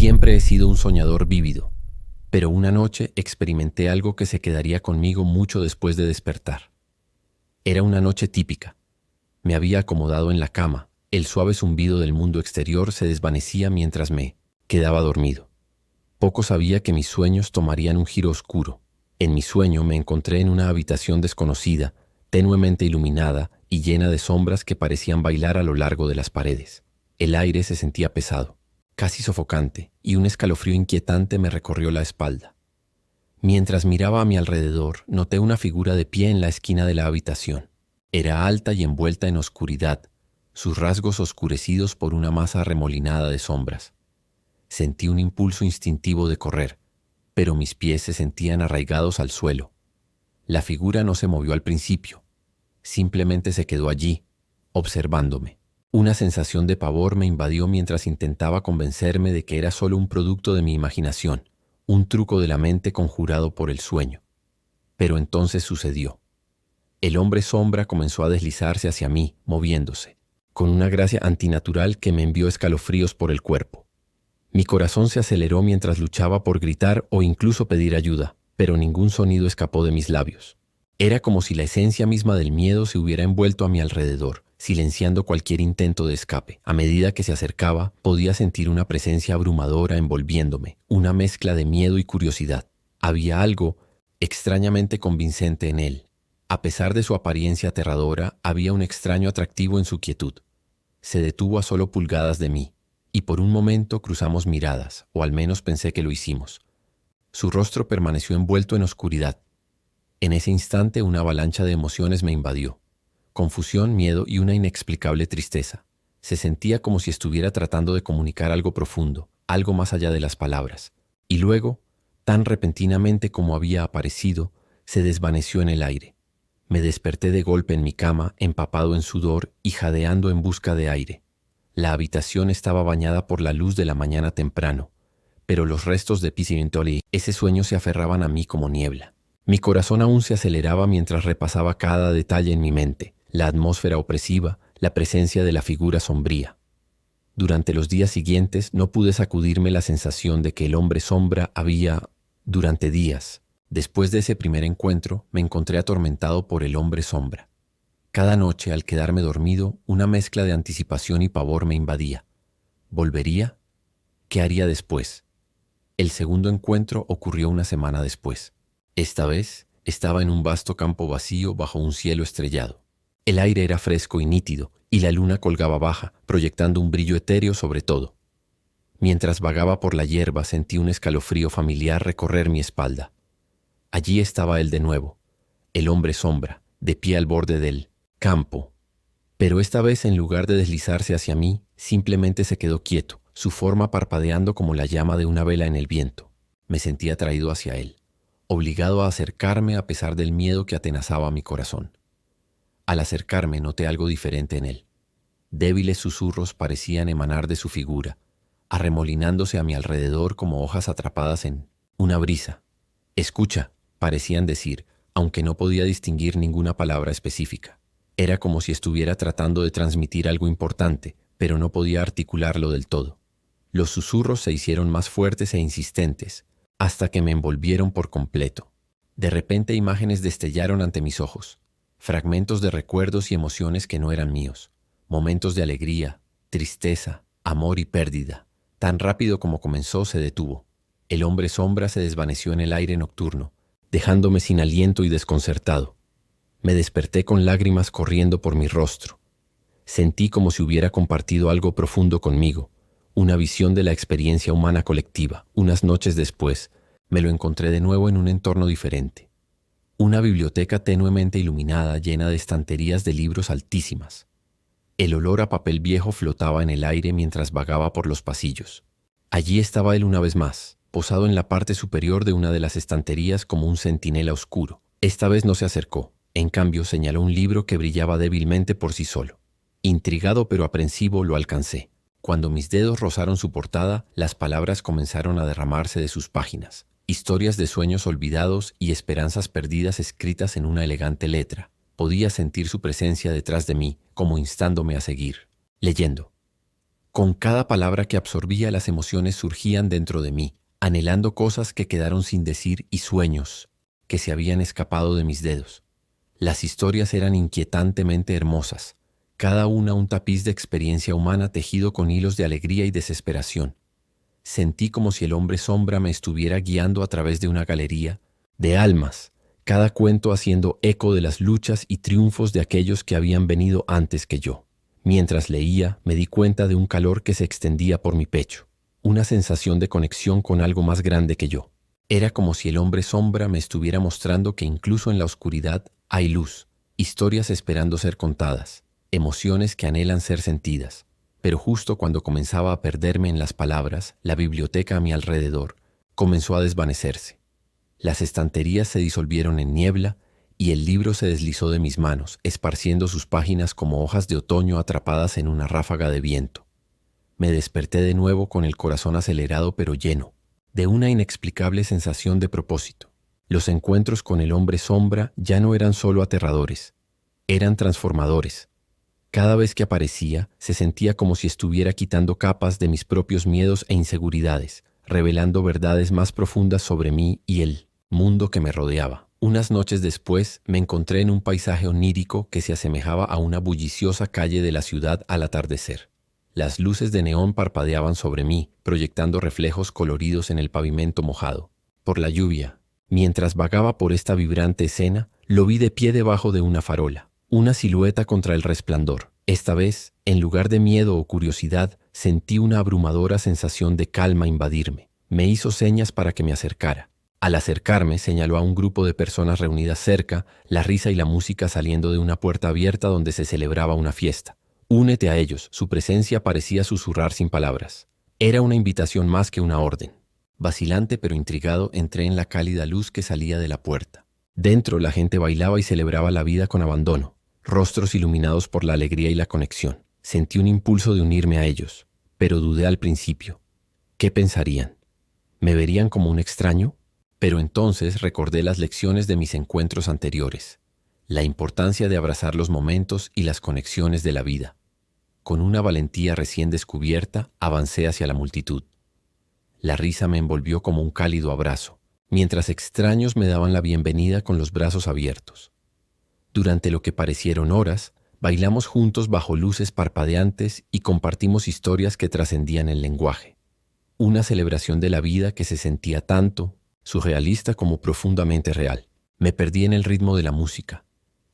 Siempre he sido un soñador vívido, pero una noche experimenté algo que se quedaría conmigo mucho después de despertar. Era una noche típica. Me había acomodado en la cama, el suave zumbido del mundo exterior se desvanecía mientras me quedaba dormido. Poco sabía que mis sueños tomarían un giro oscuro. En mi sueño me encontré en una habitación desconocida, tenuemente iluminada y llena de sombras que parecían bailar a lo largo de las paredes. El aire se sentía pesado, casi sofocante, y un escalofrío inquietante me recorrió la espalda. Mientras miraba a mi alrededor, noté una figura de pie en la esquina de la habitación. Era alta y envuelta en oscuridad, sus rasgos oscurecidos por una masa arremolinada de sombras. Sentí un impulso instintivo de correr, pero mis pies se sentían arraigados al suelo. La figura no se movió al principio, simplemente se quedó allí, observándome. Una sensación de pavor me invadió mientras intentaba convencerme de que era solo un producto de mi imaginación, un truco de la mente conjurado por el sueño. Pero entonces sucedió. El hombre sombra comenzó a deslizarse hacia mí, moviéndose, con una gracia antinatural que me envió escalofríos por el cuerpo. Mi corazón se aceleró mientras luchaba por gritar o incluso pedir ayuda, pero ningún sonido escapó de mis labios. Era como si la esencia misma del miedo se hubiera envuelto a mi alrededor, silenciando cualquier intento de escape. A medida que se acercaba, podía sentir una presencia abrumadora envolviéndome, una mezcla de miedo y curiosidad. Había algo extrañamente convincente en él. A pesar de su apariencia aterradora, había un extraño atractivo en su quietud. Se detuvo a solo pulgadas de mí, y por un momento cruzamos miradas, o al menos pensé que lo hicimos. Su rostro permaneció envuelto en oscuridad. En ese instante una avalancha de emociones me invadió. Confusión, miedo y una inexplicable tristeza. Se sentía como si estuviera tratando de comunicar algo profundo, algo más allá de las palabras. Y luego, tan repentinamente como había aparecido, se desvaneció en el aire. Me desperté de golpe en mi cama, empapado en sudor y jadeando en busca de aire. La habitación estaba bañada por la luz de la mañana temprano, pero los restos de Pisciventoli, ese sueño se aferraban a mí como niebla. Mi corazón aún se aceleraba mientras repasaba cada detalle en mi mente, la atmósfera opresiva, la presencia de la figura sombría. Durante los días siguientes no pude sacudirme la sensación de que el hombre sombra había, durante días. Después de ese primer encuentro, me encontré atormentado por el hombre sombra. Cada noche, al quedarme dormido, una mezcla de anticipación y pavor me invadía. ¿Volvería? ¿Qué haría después? El segundo encuentro ocurrió una semana después. Esta vez, estaba en un vasto campo vacío bajo un cielo estrellado. El aire era fresco y nítido, y la luna colgaba baja, proyectando un brillo etéreo sobre todo. Mientras vagaba por la hierba, sentí un escalofrío familiar recorrer mi espalda. Allí estaba él de nuevo, el hombre sombra, de pie al borde del campo. Pero esta vez, en lugar de deslizarse hacia mí, simplemente se quedó quieto, su forma parpadeando como la llama de una vela en el viento. Me sentí atraído hacia él, obligado a acercarme a pesar del miedo que atenazaba mi corazón. Al acercarme noté algo diferente en él. Débiles susurros parecían emanar de su figura, arremolinándose a mi alrededor como hojas atrapadas en una brisa. «Escucha», parecían decir, aunque no podía distinguir ninguna palabra específica. Era como si estuviera tratando de transmitir algo importante, pero no podía articularlo del todo. Los susurros se hicieron más fuertes e insistentes, hasta que me envolvieron por completo. De repente imágenes destellaron ante mis ojos, fragmentos de recuerdos y emociones que no eran míos, momentos de alegría, tristeza, amor y pérdida. Tan rápido como comenzó, se detuvo. El hombre sombra se desvaneció en el aire nocturno, dejándome sin aliento y desconcertado. Me desperté con lágrimas corriendo por mi rostro. Sentí como si hubiera compartido algo profundo conmigo, una visión de la experiencia humana colectiva. Unas noches después, me lo encontré de nuevo en un entorno diferente. Una biblioteca tenuemente iluminada llena de estanterías de libros altísimas. El olor a papel viejo flotaba en el aire mientras vagaba por los pasillos. Allí estaba él una vez más, posado en la parte superior de una de las estanterías como un centinela oscuro. Esta vez no se acercó, en cambio señaló un libro que brillaba débilmente por sí solo. Intrigado pero aprensivo lo alcancé. Cuando mis dedos rozaron su portada, las palabras comenzaron a derramarse de sus páginas. Historias de sueños olvidados y esperanzas perdidas escritas en una elegante letra. Podía sentir su presencia detrás de mí, como instándome a seguir. Leyendo. Con cada palabra que absorbía, las emociones surgían dentro de mí, anhelando cosas que quedaron sin decir y sueños que se habían escapado de mis dedos. Las historias eran inquietantemente hermosas, cada una un tapiz de experiencia humana tejido con hilos de alegría y desesperación. Sentí como si el hombre sombra me estuviera guiando a través de una galería de almas, cada cuento haciendo eco de las luchas y triunfos de aquellos que habían venido antes que yo. Mientras leía, me di cuenta de un calor que se extendía por mi pecho, una sensación de conexión con algo más grande que yo. Era como si el hombre sombra me estuviera mostrando que incluso en la oscuridad hay luz, historias esperando ser contadas, emociones que anhelan ser sentidas. Pero justo cuando comenzaba a perderme en las palabras, la biblioteca a mi alrededor comenzó a desvanecerse. Las estanterías se disolvieron en niebla y el libro se deslizó de mis manos, esparciendo sus páginas como hojas de otoño atrapadas en una ráfaga de viento. Me desperté de nuevo con el corazón acelerado pero lleno de una inexplicable sensación de propósito. Los encuentros con el hombre sombra ya no eran solo aterradores, eran transformadores. Cada vez que aparecía, se sentía como si estuviera quitando capas de mis propios miedos e inseguridades, revelando verdades más profundas sobre mí y el mundo que me rodeaba. Unas noches después, me encontré en un paisaje onírico que se asemejaba a una bulliciosa calle de la ciudad al atardecer. Las luces de neón parpadeaban sobre mí, proyectando reflejos coloridos en el pavimento mojado por la lluvia. Mientras vagaba por esta vibrante escena, lo vi de pie debajo de una farola, una silueta contra el resplandor. Esta vez, en lugar de miedo o curiosidad, sentí una abrumadora sensación de calma invadirme. Me hizo señas para que me acercara. Al acercarme, señaló a un grupo de personas reunidas cerca, la risa y la música saliendo de una puerta abierta donde se celebraba una fiesta. Únete a ellos. Su presencia parecía susurrar sin palabras. Era una invitación más que una orden. Vacilante pero intrigado, entré en la cálida luz que salía de la puerta. Dentro, la gente bailaba y celebraba la vida con abandono, rostros iluminados por la alegría y la conexión. Sentí un impulso de unirme a ellos, pero dudé al principio. ¿Qué pensarían? ¿Me verían como un extraño? Pero entonces recordé las lecciones de mis encuentros anteriores, la importancia de abrazar los momentos y las conexiones de la vida. Con una valentía recién descubierta, avancé hacia la multitud. La risa me envolvió como un cálido abrazo, mientras extraños me daban la bienvenida con los brazos abiertos. Durante lo que parecieron horas, bailamos juntos bajo luces parpadeantes y compartimos historias que trascendían el lenguaje. Una celebración de la vida que se sentía tanto surrealista como profundamente real. Me perdí en el ritmo de la música,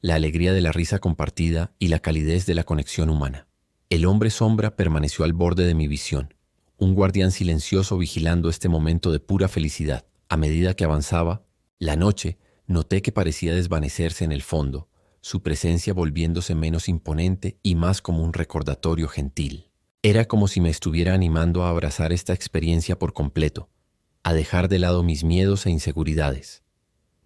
la alegría de la risa compartida y la calidez de la conexión humana. El hombre sombra permaneció al borde de mi visión, un guardián silencioso vigilando este momento de pura felicidad. A medida que avanzaba, la noche, noté que parecía desvanecerse en el fondo, su presencia volviéndose menos imponente y más como un recordatorio gentil. Era como si me estuviera animando a abrazar esta experiencia por completo, a dejar de lado mis miedos e inseguridades.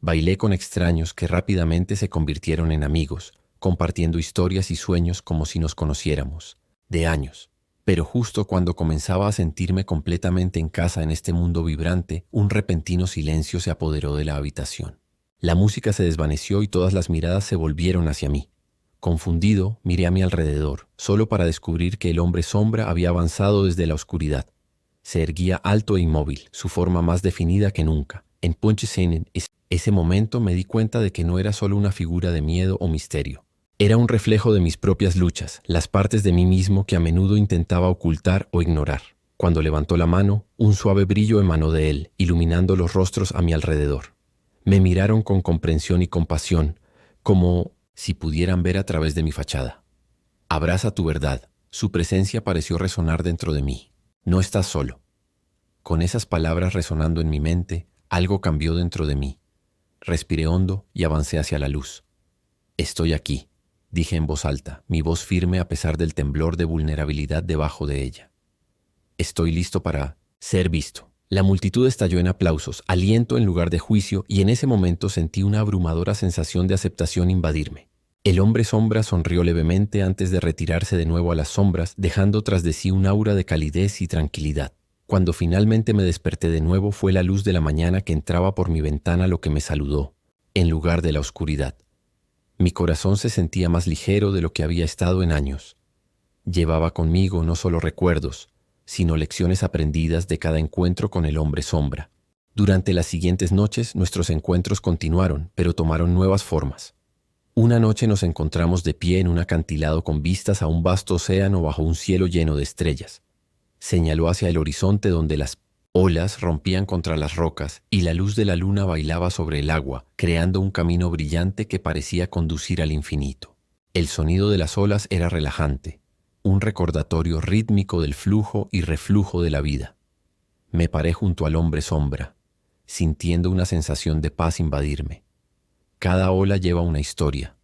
Bailé con extraños que rápidamente se convirtieron en amigos, compartiendo historias y sueños como si nos conociéramos, de años. Pero justo cuando comenzaba a sentirme completamente en casa en este mundo vibrante, un repentino silencio se apoderó de la habitación. La música se desvaneció y todas las miradas se volvieron hacia mí. Confundido, miré a mi alrededor, solo para descubrir que el hombre sombra había avanzado desde la oscuridad. Se erguía alto e inmóvil, su forma más definida que nunca. En ese momento me di cuenta de que no era solo una figura de miedo o misterio. Era un reflejo de mis propias luchas, las partes de mí mismo que a menudo intentaba ocultar o ignorar. Cuando levantó la mano, un suave brillo emanó de él, iluminando los rostros a mi alrededor. Me miraron con comprensión y compasión, como si pudieran ver a través de mi fachada. Abraza tu verdad. Su presencia pareció resonar dentro de mí. No estás solo. Con esas palabras resonando en mi mente, algo cambió dentro de mí. Respiré hondo y avancé hacia la luz. Estoy aquí, dije en voz alta, mi voz firme a pesar del temblor de vulnerabilidad debajo de ella. Estoy listo para ser visto. La multitud estalló en aplausos, aliento en lugar de juicio, y en ese momento sentí una abrumadora sensación de aceptación invadirme. El hombre sombra sonrió levemente antes de retirarse de nuevo a las sombras, dejando tras de sí un aura de calidez y tranquilidad. Cuando finalmente me desperté de nuevo, fue la luz de la mañana que entraba por mi ventana lo que me saludó, en lugar de la oscuridad. Mi corazón se sentía más ligero de lo que había estado en años. Llevaba conmigo no solo recuerdos, sino lecciones aprendidas de cada encuentro con el hombre sombra. Durante las siguientes noches nuestros encuentros continuaron, pero tomaron nuevas formas. Una noche nos encontramos de pie en un acantilado con vistas a un vasto océano bajo un cielo lleno de estrellas. Señaló hacia el horizonte donde las olas rompían contra las rocas y la luz de la luna bailaba sobre el agua, creando un camino brillante que parecía conducir al infinito. El sonido de las olas era relajante, un recordatorio rítmico del flujo y reflujo de la vida. Me paré junto al hombre sombra, sintiendo una sensación de paz invadirme. Cada ola lleva una historia,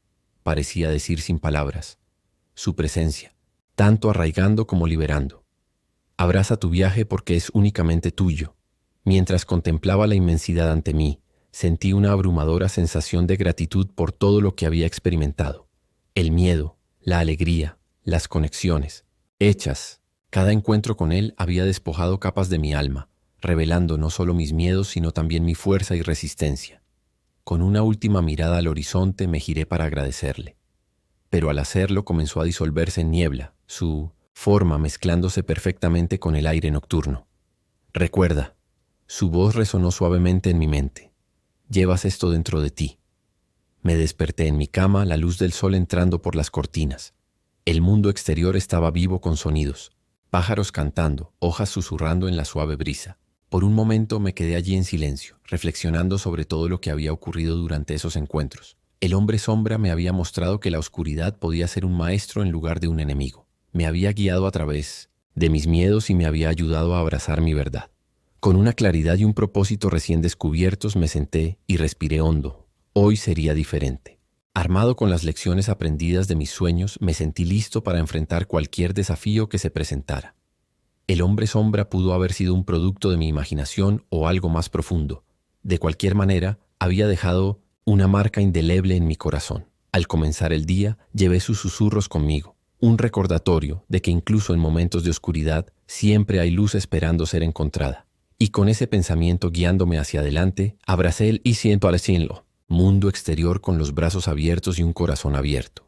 parecía decir sin palabras. Su presencia, tanto arraigando como liberando. Abraza tu viaje porque es únicamente tuyo. Mientras contemplaba la inmensidad ante mí, sentí una abrumadora sensación de gratitud por todo lo que había experimentado. El miedo, la alegría, las conexiones, hechas. Cada encuentro con él había despojado capas de mi alma, revelando no solo mis miedos, sino también mi fuerza y resistencia. Con una última mirada al horizonte me giré para agradecerle. Pero al hacerlo comenzó a disolverse en niebla, su forma mezclándose perfectamente con el aire nocturno. Recuerda, su voz resonó suavemente en mi mente. Llevas esto dentro de ti. Me desperté en mi cama, la luz del sol entrando por las cortinas. El mundo exterior estaba vivo con sonidos, pájaros cantando, hojas susurrando en la suave brisa. Por un momento me quedé allí en silencio, reflexionando sobre todo lo que había ocurrido durante esos encuentros. El hombre sombra me había mostrado que la oscuridad podía ser un maestro en lugar de un enemigo. Me había guiado a través de mis miedos y me había ayudado a abrazar mi verdad. Con una claridad y un propósito recién descubiertos me senté y respiré hondo. Hoy sería diferente. Armado con las lecciones aprendidas de mis sueños, me sentí listo para enfrentar cualquier desafío que se presentara. El hombre sombra pudo haber sido un producto de mi imaginación o algo más profundo. De cualquier manera, había dejado una marca indeleble en mi corazón. Al comenzar el día, llevé sus susurros conmigo, un recordatorio de que incluso en momentos de oscuridad siempre hay luz esperando ser encontrada. Y con ese pensamiento guiándome hacia adelante, abracé el y siento al cielo, mundo exterior con los brazos abiertos y un corazón abierto.